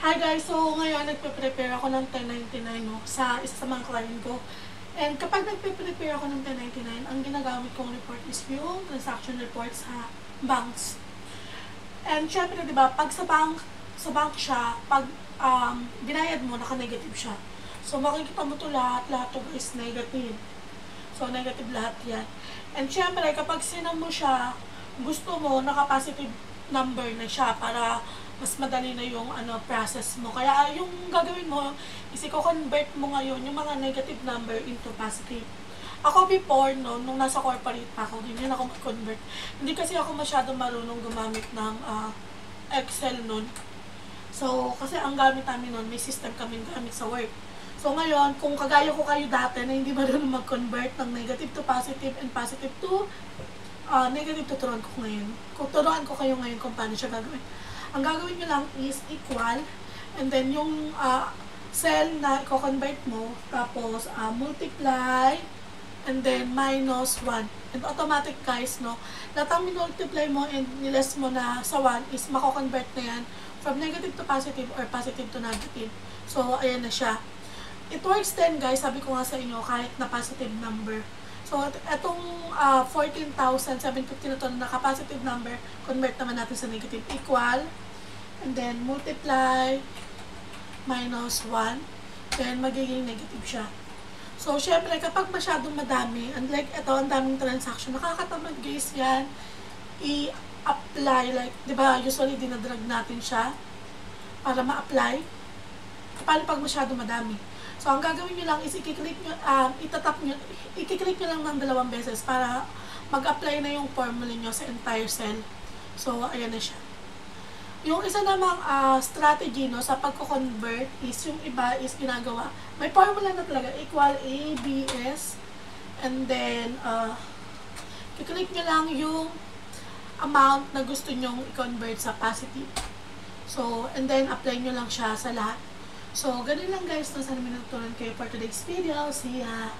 Hi guys! So ngayon nagpe-prepare ako ng 1099 no, sa isa sa mga client ko. And kapag nagpe-prepare ako ng 1099, ang ginagamit kong report is yung transaction report sa banks. And syempre, di ba, pag sa bank siya, pag binayad mo, naka-negative siya. So makikita mo to lahat to guys, negative. So negative lahat yan. And syempre, kapag sinam mo siya, gusto mo, naka-positive number na siya para mas madali na yung process mo. Kaya yung gagawin mo is i-convert mo ngayon yung mga negative number into positive. Ako before, nung nasa corporate pa ako, hindi na ako mag-convert. Hindi kasi ako masyado marunong gumamit ng Excel nun. So, kasi ang gamit namin nun, may system kami gamit sa work. So, ngayon, kung kagaya ko kayo dati na hindi marunong mag-convert ng negative to positive and positive to negative, tuturuan ko ngayon. Tuturuan ko kayo ngayon kung paano siya gagawin. Ang gagawin nyo lang is equal, and then yung cell na i-convert mo, tapos multiply, and then minus 1. And automatic guys, no? Lahat ang multiply mo and niles mo na sa 1 is mako-convert na yan from negative to positive or positive to negative. So, ayan na siya. It works then guys, sabi ko nga sa inyo, kahit na positive number. So, itong 14,750 na ito na naka-positive number, convert naman natin sa negative, equal, and then multiply, minus 1, then magiging negative siya. So, syempre, kapag masyadong madami, unlike ito, ang daming transaction, nakakatamad guys yan, i-apply, like, di ba, usually dinadrag natin siya para ma-apply. Paano pag masyadong madami? So, ang gagawin nyo lang is i-click nyo, i-click nyo lang ng 2 beses para mag-apply na yung formula nyo sa entire cell. So, ayan na siya. Yung isa namang strategy no, sa pagko-convert is yung iba is ginagawa. May formula na talaga, equal ABS, and then, i-click nyo lang yung amount na gusto nyong i-convert sa positive. So, and then, apply nyo lang siya sa lahat. So, ganun lang guys, sana may natutunan kayo for today's video. See ya!